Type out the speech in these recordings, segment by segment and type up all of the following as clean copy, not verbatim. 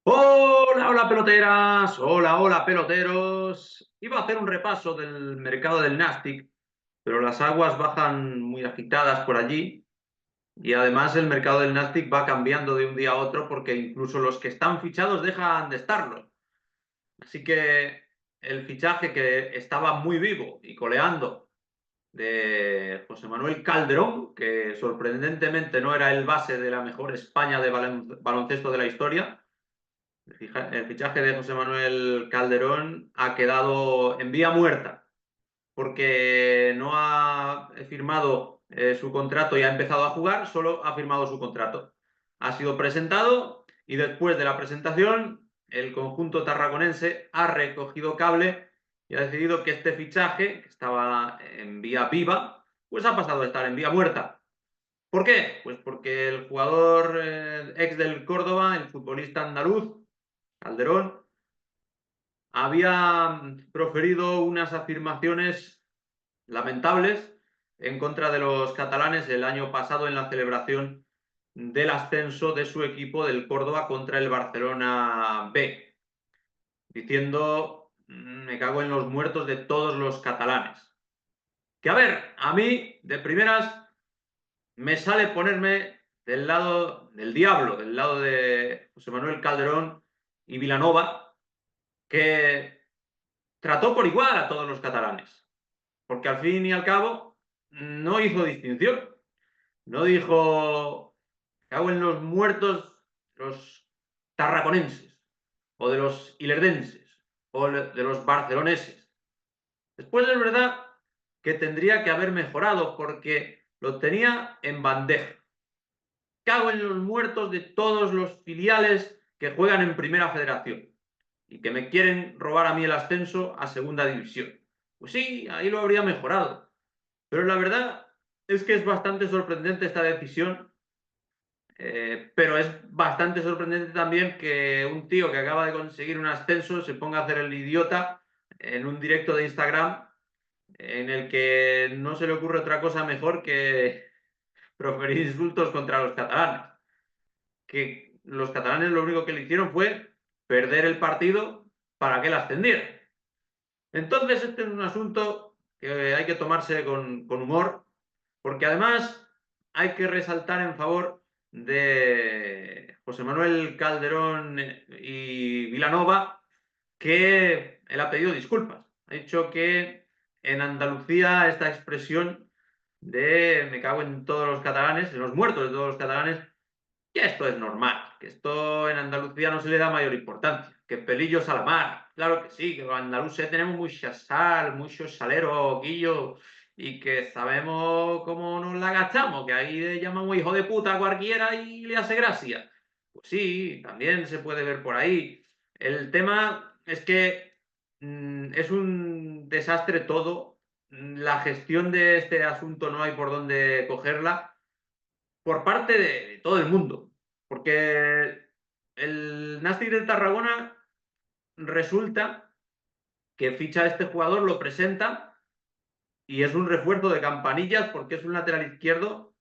Hola, hola peloteras, hola, hola peloteros. Iba a hacer un repaso del mercado del Nastic, pero las aguas bajan muy agitadas por allí y además el mercado del Nastic va cambiando de un día a otro porque incluso los que están fichados dejan de estarlo. Así que el fichaje que estaba muy vivo y coleando de José Manuel Calderón, que sorprendentemente no era el base de la mejor España de baloncesto de la historia. El fichaje de José Manuel Calderón ha quedado en vía muerta porque no ha firmado su contrato y ha empezado a jugar, solo ha firmado su contrato. Ha sido presentado y después de la presentación el conjunto tarraconense ha recogido cable y ha decidido que este fichaje, que estaba en vía viva, pues ha pasado a estar en vía muerta. ¿Por qué? Pues porque el jugador ex del Córdoba, el futbolista andaluz, Calderón, había proferido unas afirmaciones lamentables en contra de los catalanes el año pasado en la celebración del ascenso de su equipo del Córdoba contra el Barcelona B, diciendo me cago en los muertos de todos los catalanes. Que a ver, a mí de primeras me sale ponerme del lado del diablo, del lado de José Manuel Calderón y Vilanova, que trató por igual a todos los catalanes, porque al fin y al cabo no hizo distinción. No dijo, cago en los muertos los tarraconenses, o de los ilerdenses, o de los barceloneses. Después es verdad que tendría que haber mejorado porque lo tenía en bandeja. Cago en los muertos de todos los filiales que juegan en Primera Federación y que me quieren robar a mí el ascenso a Segunda División. Pues sí, ahí lo habría mejorado. Pero la verdad es que es bastante sorprendente esta decisión, pero es bastante sorprendente también que un tío que acaba de conseguir un ascenso se ponga a hacer el idiota en un directo de Instagram en el que no se le ocurre otra cosa mejor que proferir insultos contra los catalanes. Que los catalanes lo único que le hicieron fue perder el partido para que él ascendiera. Entonces, este es un asunto que hay que tomarse con humor, porque además hay que resaltar en favor de José Manuel Calderón y Vilanova que él ha pedido disculpas. Ha dicho que en Andalucía esta expresión de me cago en todos los catalanes, en los muertos de todos los catalanes, que esto es normal, que esto en Andalucía no se le da mayor importancia, que pelillos a la mar, claro que sí, que los andaluces tenemos mucha sal, muchos saleros, guillo, y que sabemos cómo nos la gastamos, que ahí le llamamos hijo de puta a cualquiera y le hace gracia. Pues sí, también se puede ver por ahí. El tema es que es un desastre todo. La gestión de este asunto no hay por dónde cogerla por parte de todo el mundo. Porque el Nastic de Tarragona resulta que ficha a este jugador, lo presenta y es un refuerzo de campanillas porque es un lateral izquierdo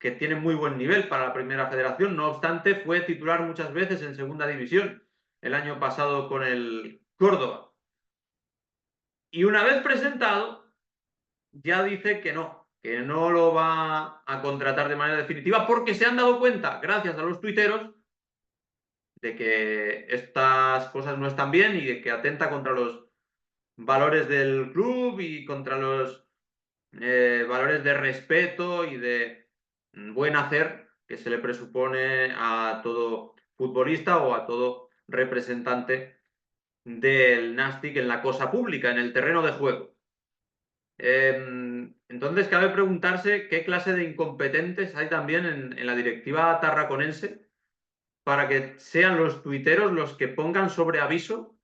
que tiene muy buen nivel para la primera federación. No obstante, fue titular muchas veces en segunda división el año pasado con el Córdoba. Y una vez presentado, ya dice que no lo va a contratar de manera definitiva porque se han dado cuenta, gracias a los tuiteros, de que estas cosas no están bien y de que atenta contra los valores del club y contra los valores de respeto y de buen hacer que se le presupone a todo futbolista o a todo representante del Nastic en la cosa pública, en el terreno de juego. Entonces, cabe preguntarse qué clase de incompetentes hay también en la directiva tarraconense para que sean los tuiteros los que pongan sobre aviso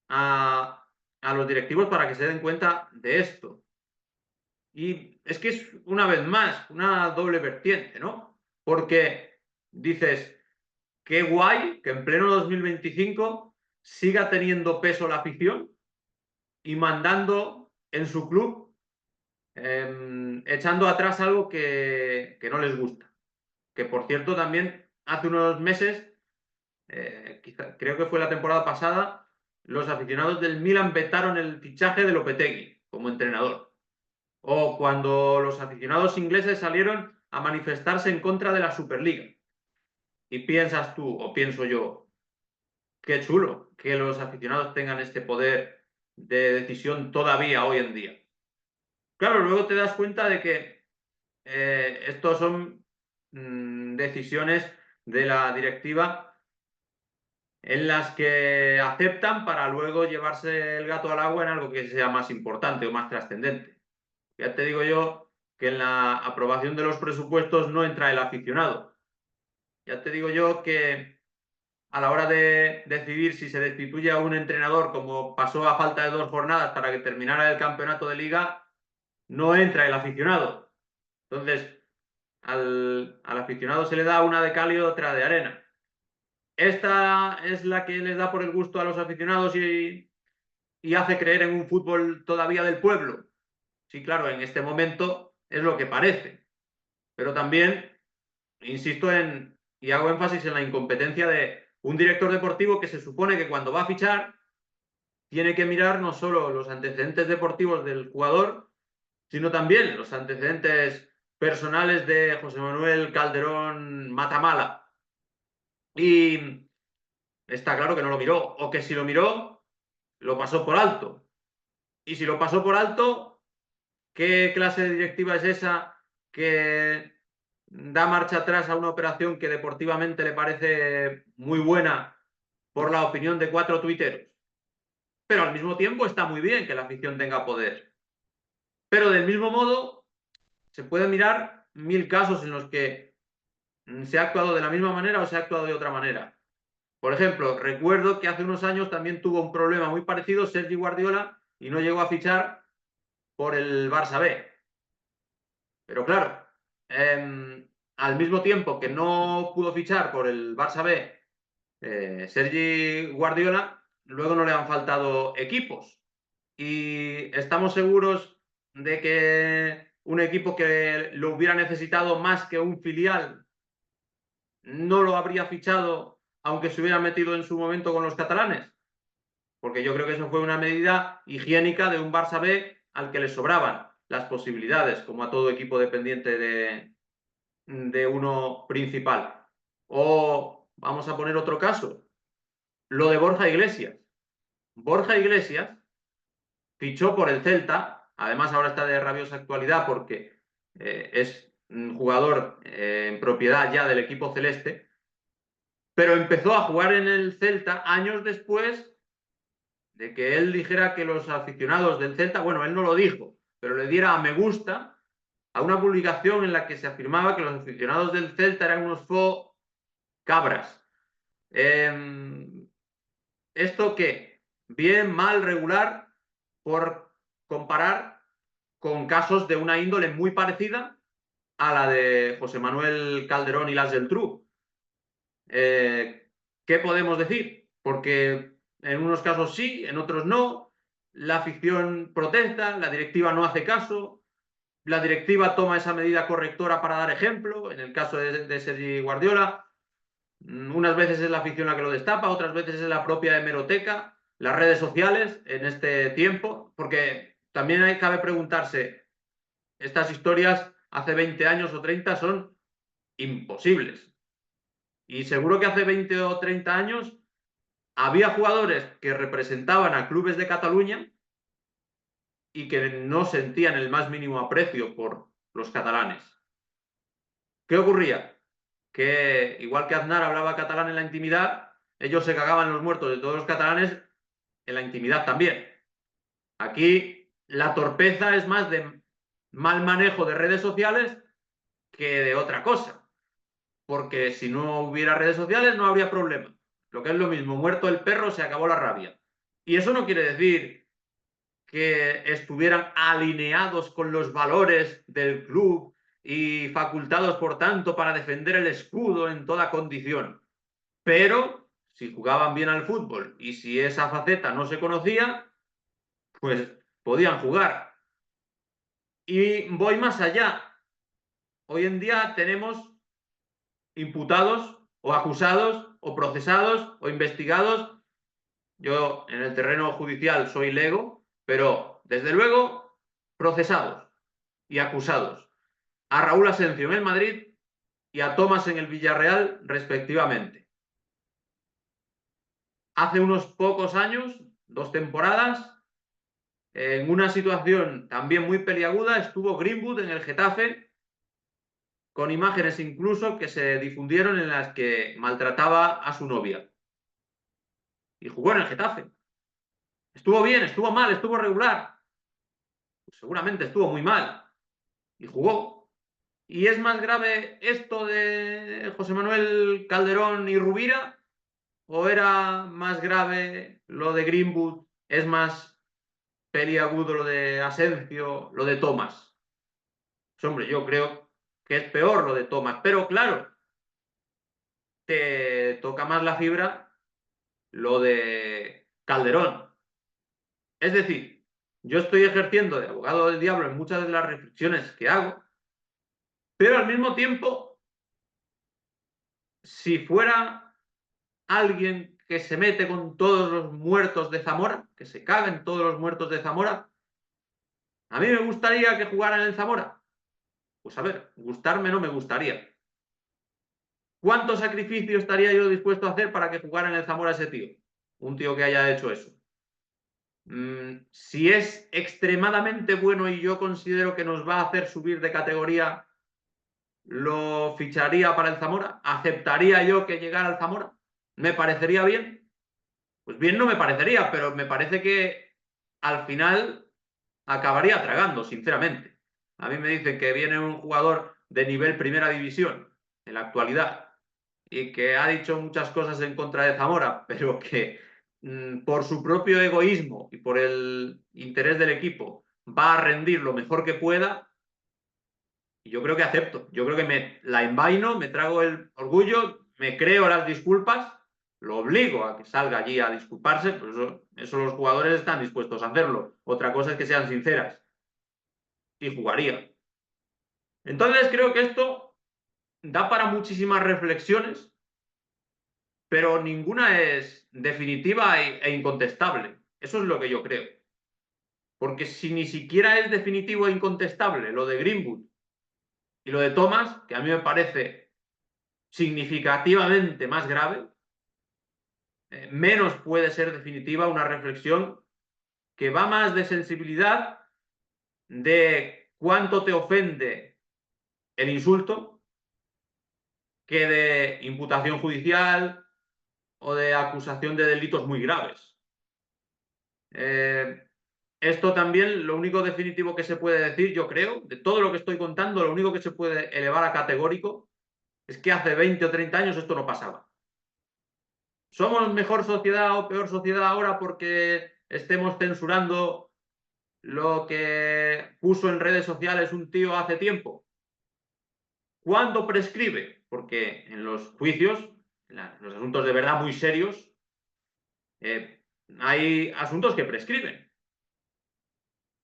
a los directivos para que se den cuenta de esto. Y es que es una vez más una doble vertiente, ¿no? Porque dices, qué guay que en pleno 2025 siga teniendo peso la afición y mandando en su club, echando atrás algo que no les gusta. Que por cierto también hace unos meses creo que fue la temporada pasada, los aficionados del Milan vetaron el fichaje de Lopetegui como entrenador. O cuando los aficionados ingleses salieron a manifestarse en contra de la Superliga. Y piensas tú, o pienso yo, qué chulo que los aficionados tengan este poder de decisión todavía hoy en día. Claro, luego te das cuenta de que estos son decisiones de la directiva en las que aceptan para luego llevarse el gato al agua en algo que sea más importante o más trascendente. Ya te digo yo que en la aprobación de los presupuestos no entra el aficionado. Ya te digo yo que a la hora de decidir si se destituye a un entrenador, como pasó a falta de 2 jornadas para que terminara el campeonato de liga, no entra el aficionado. Entonces, al aficionado se le da una de cal y otra de arena. Esta es la que les da por el gusto a los aficionados y hace creer en un fútbol todavía del pueblo. Sí, claro, en este momento es lo que parece. Pero también insisto y hago énfasis en la incompetencia de un director deportivo que se supone que cuando va a fichar tiene que mirar no solo los antecedentes deportivos del jugador, sino también los antecedentes personales de José Manuel Calderón Matamala. Y está claro que no lo miró, o que si lo miró, lo pasó por alto. Y si lo pasó por alto, ¿qué clase de directiva es esa que da marcha atrás a una operación que deportivamente le parece muy buena por la opinión de 4 tuiteros? Pero al mismo tiempo está muy bien que la afición tenga poder. Pero del mismo modo, se pueden mirar 1000 casos en los que se ha actuado de la misma manera o se ha actuado de otra manera. Por ejemplo, recuerdo que hace unos años también tuvo un problema muy parecido Sergi Guardiola y no llegó a fichar por el Barça B. Pero claro, al mismo tiempo que no pudo fichar por el Barça B, Sergi Guardiola, luego no le han faltado equipos. Y estamos seguros de que un equipo que lo hubiera necesitado más que un filial no lo habría fichado aunque se hubiera metido en su momento con los catalanes. Porque yo creo que eso fue una medida higiénica de un Barça B al que le sobraban las posibilidades, como a todo equipo dependiente de uno principal. O vamos a poner otro caso, lo de Borja Iglesias. Borja Iglesias fichó por el Celta, además ahora está de rabiosa actualidad porque es un jugador en propiedad ya del equipo celeste, pero empezó a jugar en el Celta años después de que él dijera que los aficionados del Celta, bueno, él no lo dijo, pero le diera a me gusta a una publicación en la que se afirmaba que los aficionados del Celta eran unos cabras. ¿Esto qué? Bien, mal, regular, por comparar con casos de una índole muy parecida a la de José Manuel Calderón y las del Tru. ¿Qué podemos decir? Porque en unos casos sí, en otros no. La afición protesta, la directiva no hace caso, la directiva toma esa medida correctora para dar ejemplo, en el caso de Sergi Guardiola. Unas veces es la afición la que lo destapa, otras veces es la propia hemeroteca, las redes sociales en este tiempo, porque también cabe preguntarse, estas historias hace 20 años o 30 son imposibles. Y seguro que hace 20 o 30 años había jugadores que representaban a clubes de Cataluña y que no sentían el más mínimo aprecio por los catalanes. ¿Qué ocurría? Que igual que Aznar hablaba catalán en la intimidad, ellos se cagaban los muertos de todos los catalanes en la intimidad también. Aquí la torpeza es más de mal manejo de redes sociales que de otra cosa. Porque si no hubiera redes sociales no habría problema. Lo que es lo mismo, muerto el perro, se acabó la rabia. Y eso no quiere decir que estuvieran alineados con los valores del club y facultados, por tanto, para defender el escudo en toda condición. Pero si jugaban bien al fútbol y si esa faceta no se conocía, pues podían jugar. Y voy más allá. Hoy en día tenemos imputados o acusados o procesados o investigados. Yo en el terreno judicial soy lego, pero desde luego procesados y acusados. A Raúl Asencio en el Madrid y a Tomás en el Villarreal, respectivamente. Hace unos pocos años, 2 temporadas, en una situación también muy peliaguda, estuvo Greenwood en el Getafe, con imágenes incluso que se difundieron en las que maltrataba a su novia. Y jugó en el Getafe. ¿Estuvo bien? ¿Estuvo mal? ¿Estuvo regular? Pues seguramente estuvo muy mal. Y jugó. ¿Y es más grave esto de José Manuel Calderón y Rubira? ¿O era más grave lo de Greenwood? ¿Es más peliagudo lo de Asencio, lo de Tomás? Pues hombre, yo creo que es peor lo de Tomás. Pero claro, te toca más la fibra lo de Calderón. Es decir, yo estoy ejerciendo de abogado del diablo en muchas de las reflexiones que hago, pero al mismo tiempo, si fuera alguien que se mete con todos los muertos de Zamora, que se caga en todos los muertos de Zamora, ¿a mí me gustaría que jugaran en Zamora? Pues a ver, gustarme no me gustaría. ¿Cuánto sacrificio estaría yo dispuesto a hacer para que jugara en el Zamora ese tío? Un tío que haya hecho eso. Si es extremadamente bueno y yo considero que nos va a hacer subir de categoría, ¿lo ficharía para el Zamora? ¿Aceptaría yo que llegara al Zamora? ¿Me parecería bien? Pues bien no me parecería, pero me parece que al final acabaría tragando, sinceramente. A mí me dicen que viene un jugador de nivel primera división en la actualidad y que ha dicho muchas cosas en contra de Zamora, pero que por su propio egoísmo y por el interés del equipo va a rendir lo mejor que pueda. Y yo creo que acepto. Yo creo que me la envaino, me trago el orgullo, me creo las disculpas, lo obligo a que salga allí a disculparse, pues eso los jugadores están dispuestos a hacerlo. Otra cosa es que sean sinceras. Y jugaría. Entonces creo que esto da para muchísimas reflexiones, pero ninguna es definitiva e incontestable. Eso es lo que yo creo. Porque si ni siquiera es definitivo e incontestable lo de Greenwood y lo de Thomas, que a mí me parece significativamente más grave, menos puede ser definitiva una reflexión que va más de sensibilidad, de cuánto te ofende el insulto, que de imputación judicial o de acusación de delitos muy graves. Esto también, lo único definitivo que se puede decir, yo creo, de todo lo que estoy contando, lo único que se puede elevar a categórico es que hace 20 o 30 años esto no pasaba. ¿Somos mejor sociedad o peor sociedad ahora porque estemos censurando lo que puso en redes sociales un tío hace tiempo? ¿Cuándo prescribe? Porque en los juicios, en los asuntos de verdad muy serios, hay asuntos que prescriben.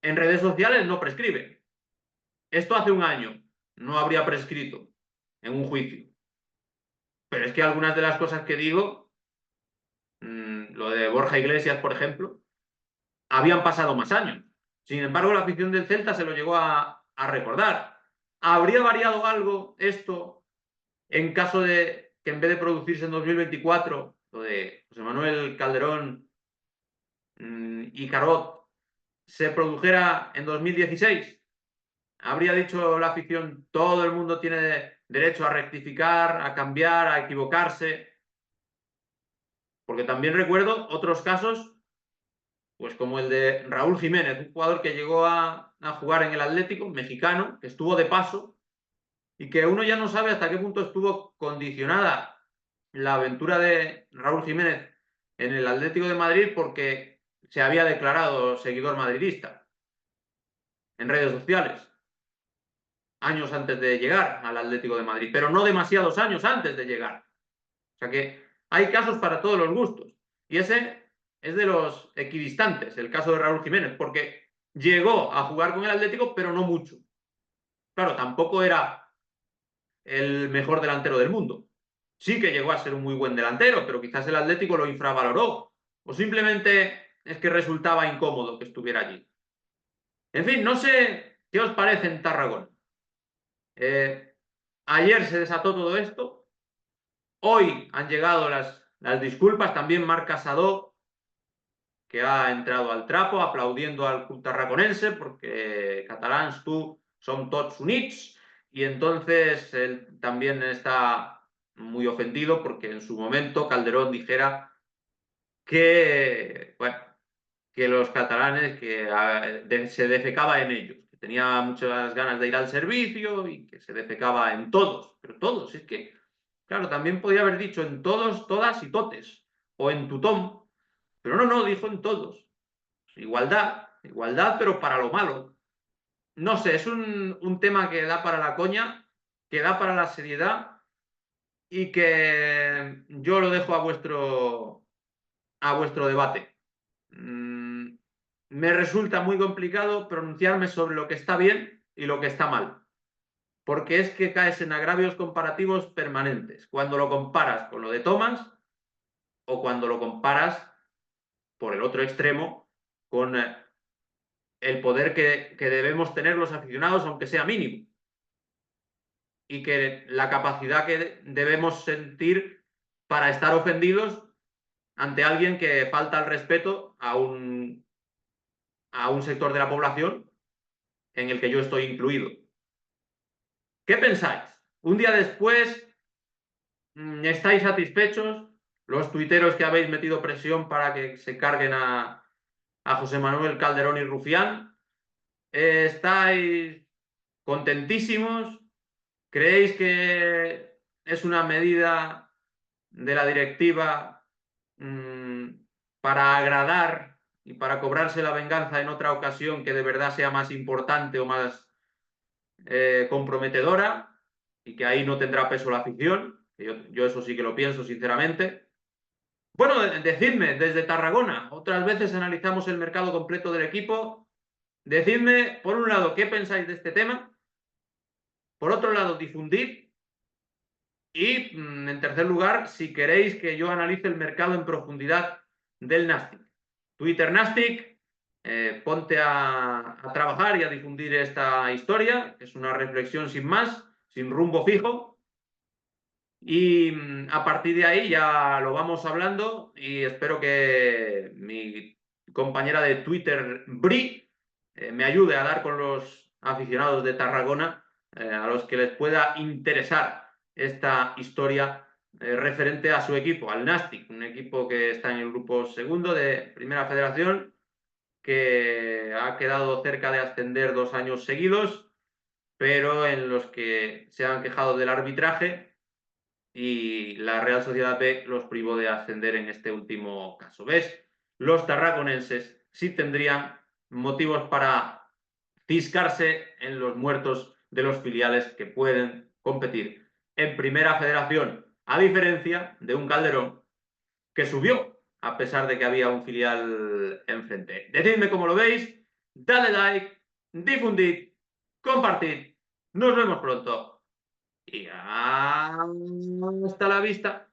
En redes sociales no prescriben. Esto hace un año no habría prescrito en un juicio. Pero es que algunas de las cosas que digo, lo de Borja Iglesias, por ejemplo, habían pasado más años. Sin embargo, la afición del Celta se lo llegó a recordar. ¿Habría variado algo esto en caso de que en vez de producirse en 2024, lo de José Manuel Calderón y Carot, se produjera en 2016? ¿Habría dicho la afición, todo el mundo tiene derecho a rectificar, a cambiar, a equivocarse? Porque también recuerdo otros casos, pues como el de Raúl Jiménez, un jugador que llegó a jugar en el Atlético, mexicano, que estuvo de paso, y que uno ya no sabe hasta qué punto estuvo condicionada la aventura de Raúl Jiménez en el Atlético de Madrid porque se había declarado seguidor madridista en redes sociales, años antes de llegar al Atlético de Madrid, pero no demasiados años antes de llegar. O sea que hay casos para todos los gustos. Y ese es de los equidistantes, el caso de Raúl Jiménez, porque llegó a jugar con el Atlético, pero no mucho. Claro, tampoco era el mejor delantero del mundo. sí que llegó a ser un muy buen delantero, pero quizás el Atlético lo infravaloró. O simplemente es que resultaba incómodo que estuviera allí. En fin, no sé qué os parece en Tarragona. Ayer se desató todo esto. Hoy han llegado las disculpas. También Marc Casadó, que ha entrado al trapo aplaudiendo al club tarraconense porque catalans tú son tots units, y entonces él también está muy ofendido porque en su momento Calderón dijera que, bueno, que los catalanes se defecaba en ellos, que tenía muchas ganas de ir al servicio y que se defecaba en todos, pero todos, es que, claro, también podía haber dicho en todos, todas y totes, o en tutón, pero no, dijo en todos. Igualdad, igualdad, pero para lo malo. No sé, es un tema que da para la coña, que da para la seriedad y que yo lo dejo a vuestro debate. Me resulta muy complicado pronunciarme sobre lo que está bien y lo que está mal, porque es que caes en agravios comparativos permanentes cuando lo comparas con lo de Thomas o cuando lo comparas por el otro extremo con el poder que debemos tener los aficionados, aunque sea mínimo, y que la capacidad que debemos sentir para estar ofendidos ante alguien que falta el respeto a un sector de la población en el que yo estoy incluido. ¿Qué pensáis? Un día después, ¿estáis satisfechos? Los tuiteros que habéis metido presión para que se carguen a José Manuel Calderón y Rufián, ¿estáis contentísimos? ¿Creéis que es una medida de la directiva para agradar y para cobrarse la venganza en otra ocasión que de verdad sea más importante o más comprometedora y que ahí no tendrá peso la afición? Yo eso sí que lo pienso sinceramente. Bueno, decidme desde Tarragona, otras veces analizamos el mercado completo del equipo. Decidme, por un lado, qué pensáis de este tema, por otro lado, difundid, y en tercer lugar, si queréis que yo analice el mercado en profundidad del Nastic. Twitter Nastic, ponte a trabajar y a difundir esta historia, que es una reflexión sin más, sin rumbo fijo, y a partir de ahí ya lo vamos hablando y espero que mi compañera de Twitter, Bri, me ayude a dar con los aficionados de Tarragona, a los que les pueda interesar esta historia referente a su equipo, al Nastic, un equipo que está en el grupo segundo de Primera Federación, que ha quedado cerca de ascender 2 años seguidos, pero en los que se han quejado del arbitraje y la Real Sociedad B los privó de ascender en este último caso. ¿Ves? Los tarraconenses sí tendrían motivos para ciscarse en los muertos de los filiales que pueden competir en Primera Federación, a diferencia de un Calderón que subió a pesar de que había un filial enfrente. Decidme cómo lo veis, dale like, difundid, compartid. Nos vemos pronto y hasta la vista.